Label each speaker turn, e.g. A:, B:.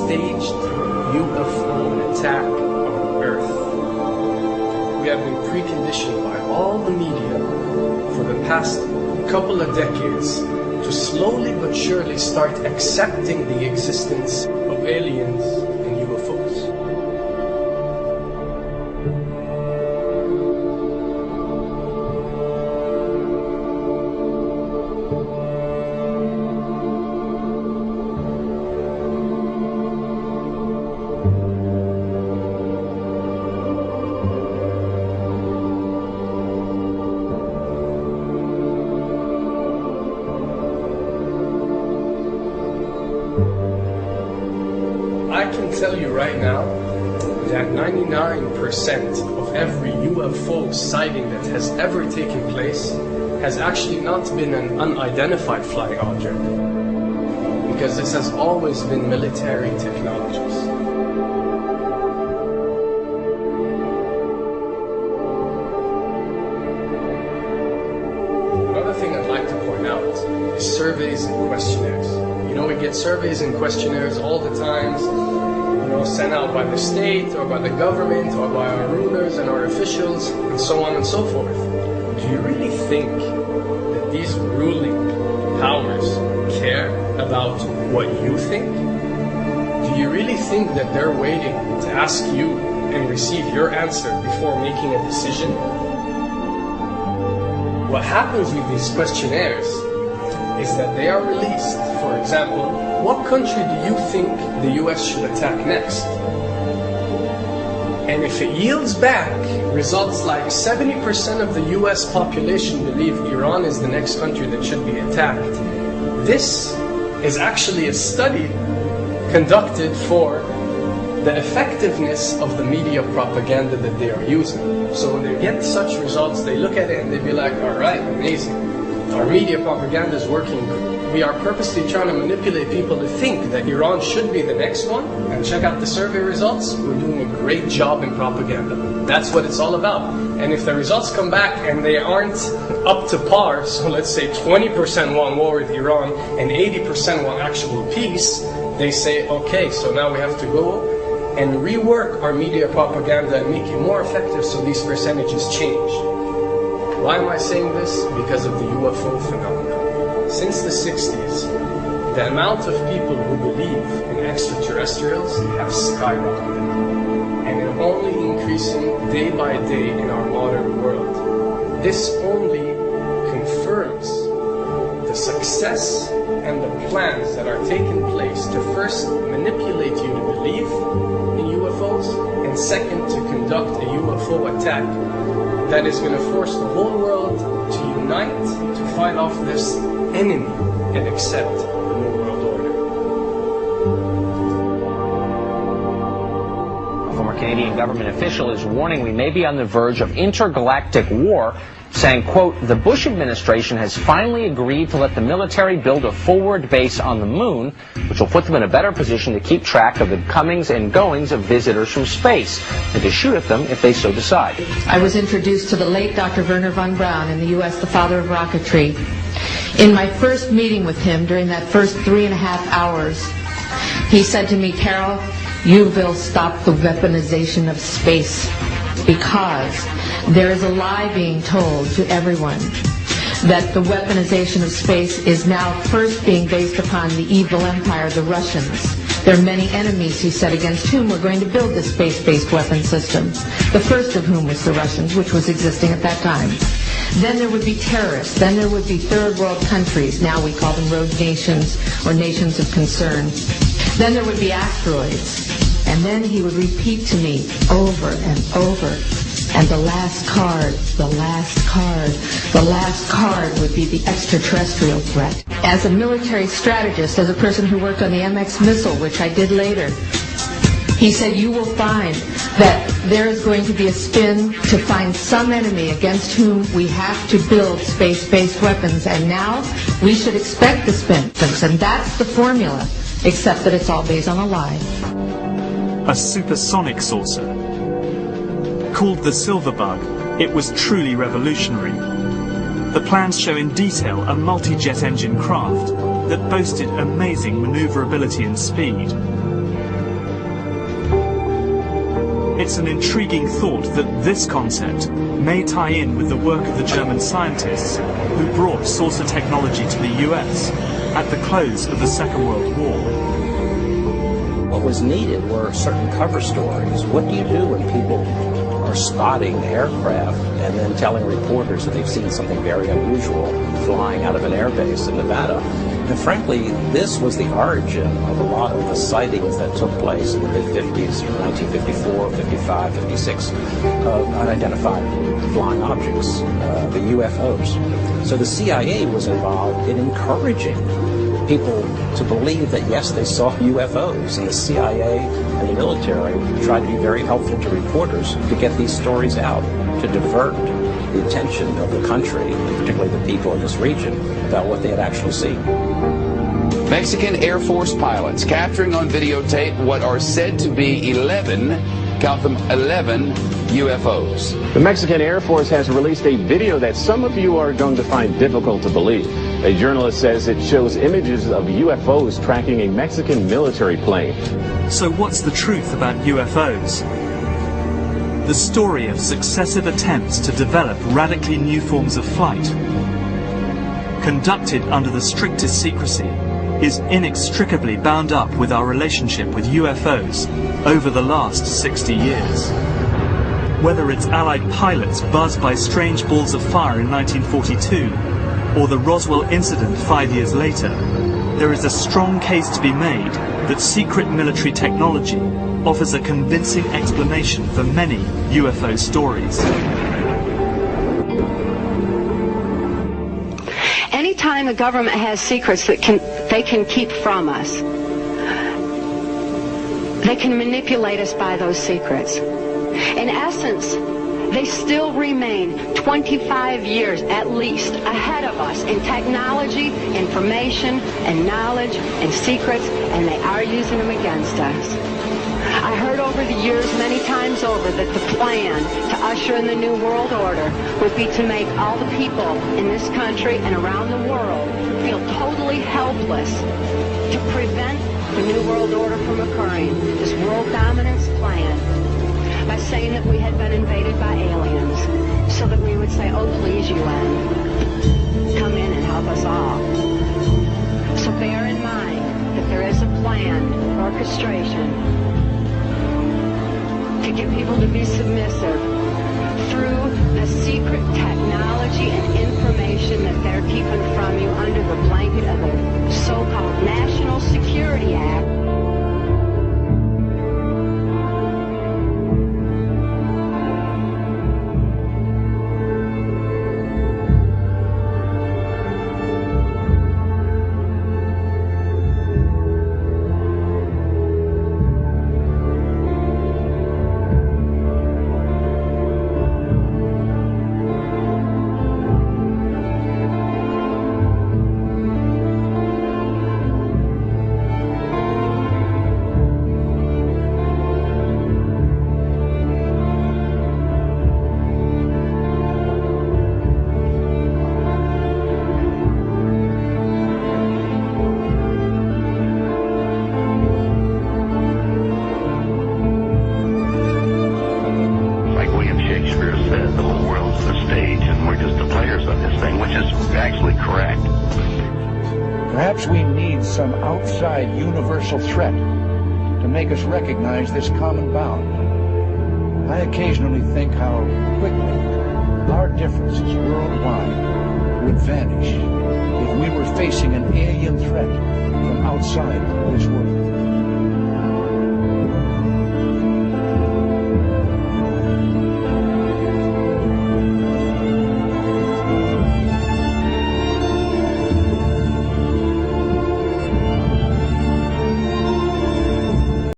A: staged UFO attack on Earth. We have been preconditioned by all the media for the past couple of decades to slowly but surely start accepting the existence of aliens and UFOs. I can tell you right now that 99% of every UFO sighting that has ever taken place has actually not been an unidentified flying object, because this has always been military technologies. Another thing I'd like to point out is surveys and questionnaires. You know, we get surveys and questionnaires all the time, sent out by the state or by the government or by our rulers and our officials and so on and so forth. Do you really think that these ruling powers care about what you think? Do you really think that they're waiting to ask you and receive your answer before making a decision? What happens with these questionnaires is that they are released. For example, what country do you think the US should attack next? And if it yields back results like 70% of the US population believe Iran is the next country that should be attacked, this is actually a study conducted for the effectiveness of the media propaganda that they are using. So when they get such results, they look at it and they be like, all right, amazing. Our media propaganda is working. We are purposely trying to manipulate people to think that Iran should be the next one, and check out the survey results. We're doing a great job in propaganda. That's what it's all about. And if the results come back and they aren't up to par, so let's say 20% want war with Iran and 80% want actual peace, they say, okay, so now we have to go and rework our media propaganda and make it more effective so these percentages change. Why am I saying this? Because of the UFO phenomenon. Since the 60s, the amount of people who believe in extraterrestrials have skyrocketed, and it's only increasing day by day in our modern world. This only confirms the success and the plans that are taking place to first manipulate you to believe in UFOs, and second, to conduct a UFO attack that is going to force the whole world to unite to fight off this enemy and accept the New World Order.
B: A former Canadian government official is warning we may be on the verge of intergalactic war, saying, quote, the Bush administration has finally agreed to let the military build a forward base on the moon, which will put them in a better position to keep track of the comings and goings of visitors from space, and to shoot at them if they so decide.
C: I was introduced to the late Dr. Wernher von Braun in the U.S., the father of rocketry. In my first meeting with him, during that first 3.5 hours, he said to me, Carol, you will stop the weaponization of space, because there is a lie being told to everyone that the weaponization of space is now first being based upon the evil empire, the Russians. There are many enemies, he said, against whom we're going to build this space-based weapon system. The first of whom was the Russians, which was existing at that time. Then there would be terrorists. Then there would be third world countries. Now we call them rogue nations or nations of concern. Then there would be asteroids. And then he would repeat to me over and over, and the last card, the last card, the last card would be the extraterrestrial threat. As a military strategist, as a person who worked on the MX missile, which I did later, he said, you will find that there is going to be a spin to find some enemy against whom we have to build space-based weapons, and now we should expect the spin. And that's the formula, except that it's all based on a lie.
D: A supersonic saucer. Called the Silver Bug, it was truly revolutionary. The plans show in detail a multi-jet engine craft that boasted amazing maneuverability and speed. It's an intriguing thought that this concept may tie in with the work of the German scientists who brought saucer technology to the US at the close of the Second World War.
E: What was needed were certain cover stories. What do you do when people are spotting aircraft and then telling reporters that they've seen something very unusual flying out of an airbase in Nevada? And frankly, this was the origin of a lot of the sightings that took place in the mid-50s, 1954, 55, 56, of unidentified flying objects, the UFOs. So the CIA was involved in encouraging people to believe that, yes, they saw UFOs, and the CIA and the military tried to be very helpful to reporters to get these stories out, to divert the attention of the country, particularly the people in this region, about what they had actually seen.
F: Mexican Air Force pilots capturing on videotape what are said to be 11, count them, 11 UFOs.
G: The Mexican Air Force has released a video that some of you are going to find difficult to believe. A journalist says it shows images of UFOs tracking a Mexican military plane.
D: So what's the truth about UFOs? The story of successive attempts to develop radically new forms of flight, conducted under the strictest secrecy, is inextricably bound up with our relationship with UFOs over the last 60 years. Whether it's Allied pilots buzzed by strange balls of fire in 1942, or the Roswell incident 5 years later, there is a strong case to be made that secret military technology offers a convincing explanation for many UFO stories.
H: Anytime the government has secrets that they can keep from us, they can manipulate us by those secrets. In essence, they still remain 25 years at least ahead of us in technology, information, and knowledge, and secrets, and they are using them against us. I heard over the years, many times over, that the plan to usher in the New World Order would be to make all the people in this country and around the world feel totally helpless to prevent the New World Order from occurring, this world dominance plan, by saying that we had been invaded by aliens, so that we would say, oh, please, UN, come in and help us all. So bear in mind that there is a planned orchestration to get people to be submissive through the secret technology and information that they're keeping from you under the blanket of the so-called National Security Act.
I: Perhaps we need some outside universal threat to make us recognize this common bound. I occasionally think how quickly our differences worldwide would vanish if we were facing an alien threat from outside this world.